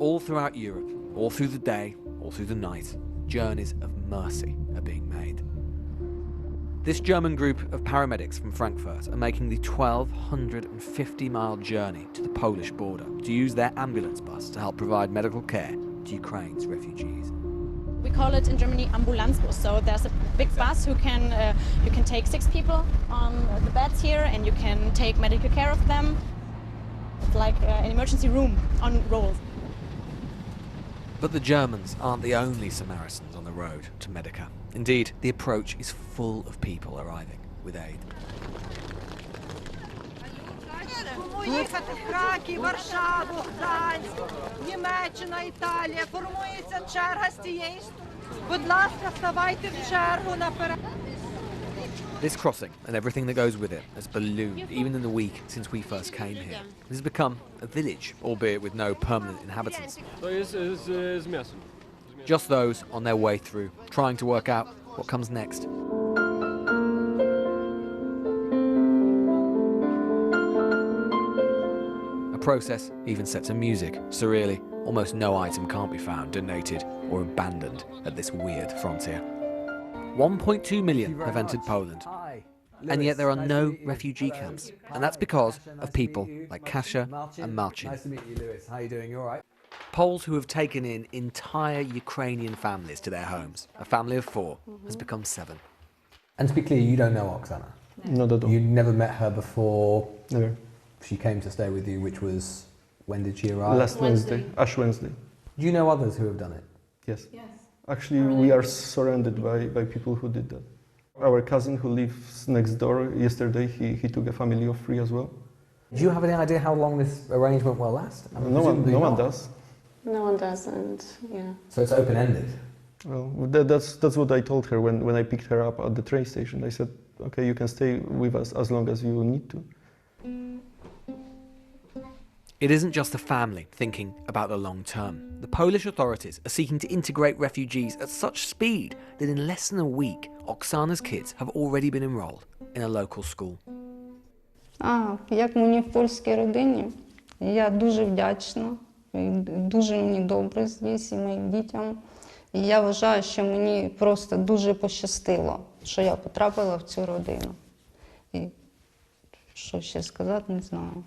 All throughout Europe, all through the day, all through the night, journeys of mercy are being made. This German group of paramedics from Frankfurt are making the 1,250-mile journey to the Polish border to use their ambulance bus to help provide medical care to Ukraine's refugees. We call it in Germany Ambulanzbus. So there's a big bus who can you can take 6 people on the beds here, and you can take medical care of them. It's like an emergency room on rolls. But the Germans aren't the only Samaritans on the road to Medica. Indeed, the approach is full of people arriving with aid. Поїхати в Краків, Варшаву, Гданськ, Німеччина, Італія. Формується черга з тієї сторони. Будь ласка, ставайте в чергу наперед. This crossing and everything that goes with it has ballooned even in the week since we first came here. It has become a village, albeit with no permanent inhabitants. Just those on their way through, trying to work out what comes next. A process even set to music. Surreally, almost no item can't be found donated or abandoned at this weird frontier. 1.2 million have entered Poland, and yet there are no refugee camps, and that's because of people like Kasia and Marcin. Nice to meet you, Lewis. How are you doing? You all right? Poles who have taken in entire Ukrainian families to their homes. A family of 4 has become 7. And to be clear, you don't know Oksana? Not at all. You'd never met her before? Never. She came to stay with you, which was, when did she arrive? Last Wednesday. Ash Wednesday. Do you know others who have done it? Yes. Actually, we are surrounded by people who did that. Our cousin who lives next door, yesterday he took a family of 3 as well. Do you have any idea how long this arrangement will last? I mean, No one not. does. No one does, and yeah. So it's open-ended? Well, that's what I told her when I picked her up at the train station. I said, okay, you can stay with us as long as you need to. It isn't just the family thinking about the long term. The Polish authorities are seeking to integrate refugees at such speed that in less than a week, Oksana's kids have already been enrolled in a local school. Як мені в польській родині, я дуже вдячна, дуже мені добре здесь і моїм дітям. І я вважаю, що мені просто дуже пощастило, що я потрапила в цю родину. І що ще сказати, не знаю.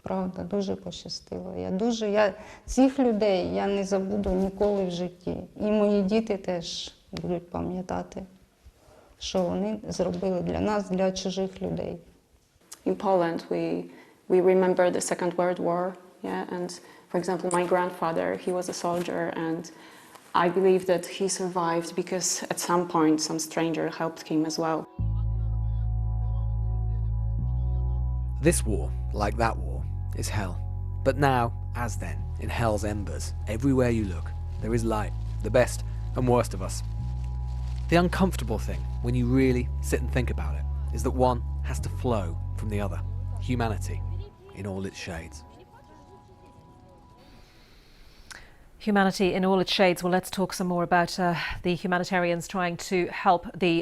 Правда, дуже пощастило. Я цих людей я не забуду ніколи в житті. І мої діти теж будуть пам'ятати, що вони зробили для нас, для чужих людей. In Poland, we remember the Second World War, yeah, and for example, my grandfather, he was a soldier, and I believe that he survived because at some point some stranger helped him as well. This war, like that war, is hell. But now, as then, in hell's embers, everywhere you look, there is light, the best and worst of us. The uncomfortable thing, when you really sit and think about it, is that one has to flow from the other. Humanity in all its shades. Humanity in all its shades. Well, let's talk some more about the humanitarians trying to help the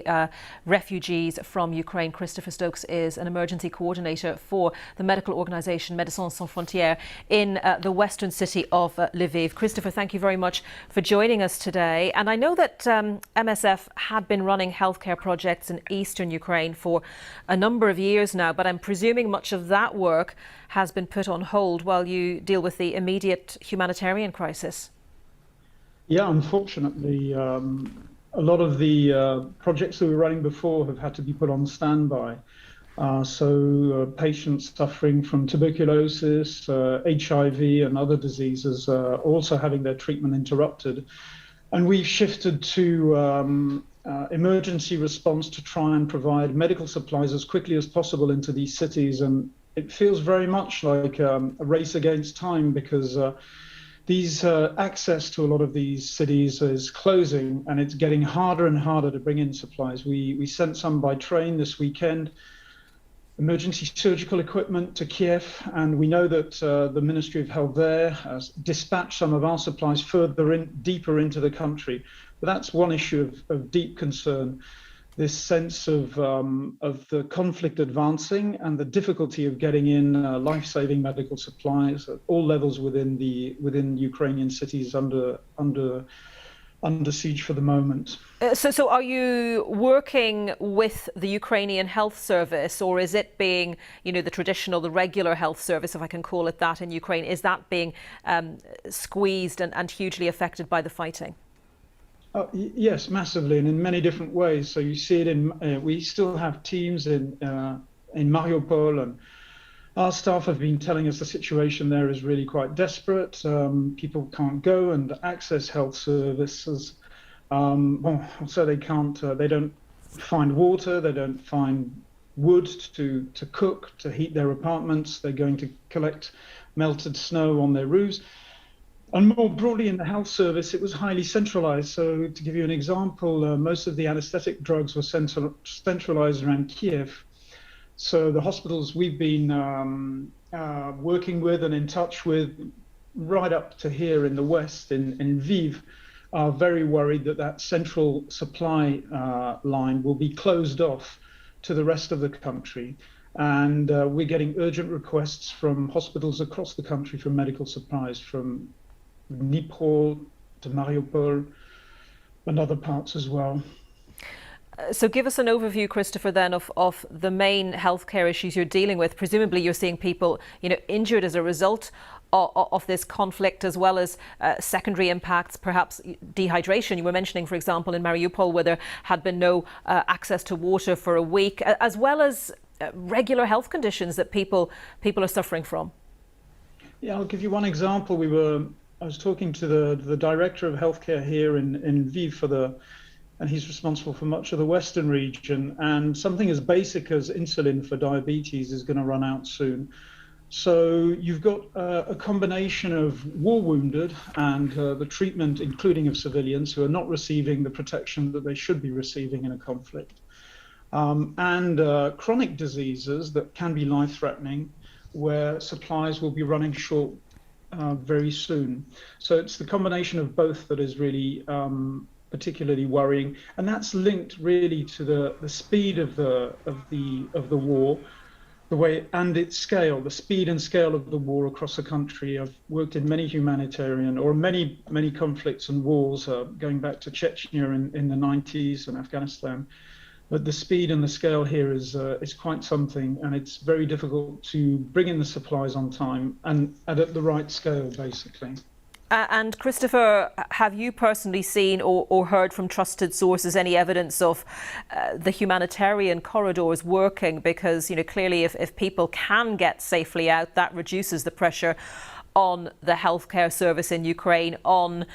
refugees from Ukraine. Christopher Stokes is an emergency coordinator for the medical organisation Médicins Sans Frontières in the western city of Lviv. Christopher, thank you very much for joining us today. And I know that MSF had been running healthcare projects in eastern Ukraine for a number of years now, but I'm presuming much of that work has been put on hold while you deal with the immediate humanitarian crisis. Yeah, unfortunately, a lot of the projects that we were running before have had to be put on standby. So patients suffering from tuberculosis, HIV and other diseases also having their treatment interrupted. And we've shifted to emergency response to try and provide medical supplies as quickly as possible into these cities. And it feels very much like a race against time, because these access to a lot of these cities is closing, and it's getting harder and harder to bring in supplies. We sent some by train this weekend, emergency surgical equipment to Kiev, and we know that the Ministry of Health there has dispatched some of our supplies further deeper into the country. But that's one issue of deep concern. this sense of the conflict advancing and the difficulty of getting in life-saving medical supplies at all levels within Ukrainian cities under siege for the moment. So are you working with the Ukrainian health service, or is it being, the traditional, the regular health service, if I can call it that, in Ukraine, is that being squeezed and hugely affected by the fighting? Yes, massively, and in many different ways. So you see it we still have teams in Mariupol, and our staff have been telling us the situation there is really quite desperate. People can't go and access health services. So they can't. They don't find water. They don't find wood to cook, to heat their apartments. They're going to collect melted snow on their roofs. And more broadly in the health service, it was highly centralized. So to give you an example, most of the anesthetic drugs were centralized around Kiev. So the hospitals we've been working with and in touch with right up to here in the west, in Lviv, are very worried that central supply line will be closed off to the rest of the country. And we're getting urgent requests from hospitals across the country for medical supplies, from Dnipro to Mariupol and other parts as well. So give us an overview, Christopher, then of the main healthcare issues you're dealing with. Presumably you're seeing people, injured as a result of this conflict, as well as secondary impacts, perhaps dehydration. You were mentioning, for example, in Mariupol, where there had been no access to water for a week, as well as regular health conditions that people are suffering from. Yeah, I'll give you one example. I was talking to the director of healthcare here in Lviv and he's responsible for much of the western region. And something as basic as insulin for diabetes is going to run out soon. So you've got a combination of war wounded and the treatment, including of civilians who are not receiving the protection that they should be receiving in a conflict, and chronic diseases that can be life-threatening, where supplies will be running short very soon. So it's the combination of both that is really particularly worrying, and that's linked really to the speed of the war, the way and its scale, the speed and scale of the war across the country. I've worked in many many conflicts and wars, going back to Chechnya in the 90s and Afghanistan. But the speed and the scale here is quite something, and it's very difficult to bring in the supplies on time and at the right scale, basically. And Christopher, have you personally seen or heard from trusted sources any evidence of the humanitarian corridors working? Because, clearly if people can get safely out, that reduces the pressure on the healthcare service in Ukraine, on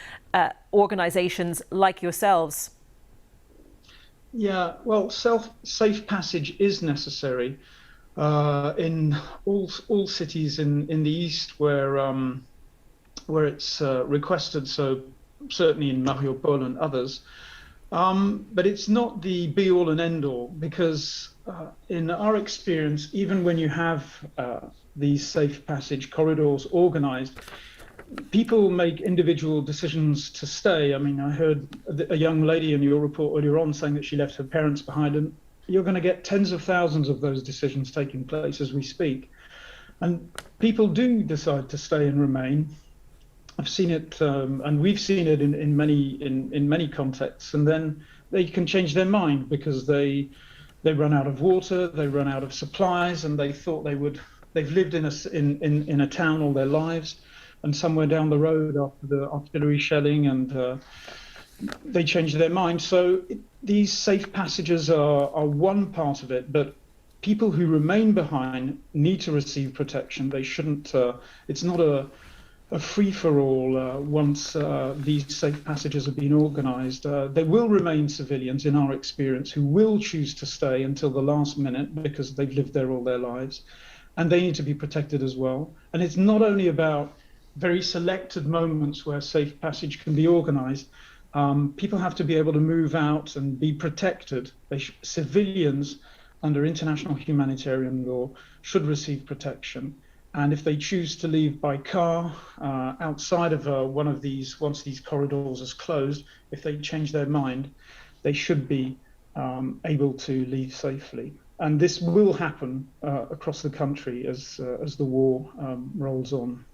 organisations like yourselves. Yeah, well, safe passage is necessary in all cities in the east where it's requested. So certainly in Mariupol and others, but it's not the be-all and end-all, because in our experience, even when you have these safe passage corridors organized, people make individual decisions to stay. I mean, I heard a young lady in your report earlier on saying that she left her parents behind, and you're going to get tens of thousands of those decisions taking place as we speak. And people do decide to stay and remain. I've seen it, and we've seen it in many contexts, and then they can change their mind because they run out of water, they run out of supplies, and they thought they've lived in a town all their lives, and somewhere down the road after the artillery shelling, and they change their mind. So these safe passages are one part of it, but people who remain behind need to receive protection. They shouldn't. It's not a free-for-all once these safe passages have been organized. There will remain civilians, in our experience, who will choose to stay until the last minute because they've lived there all their lives, and they need to be protected as well. And it's not only about very selected moments where safe passage can be organized. People have to be able to move out and be protected. Civilians, under international humanitarian law, should receive protection. And if they choose to leave by car outside of one of these, once these corridors is closed, if they change their mind, they should be able to leave safely. And this will happen across the country as the war rolls on.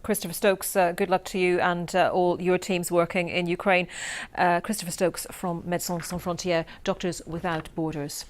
Christopher Stokes, good luck to you and all your teams working in Ukraine. Christopher Stokes from Médecins Sans Frontières, Doctors Without Borders.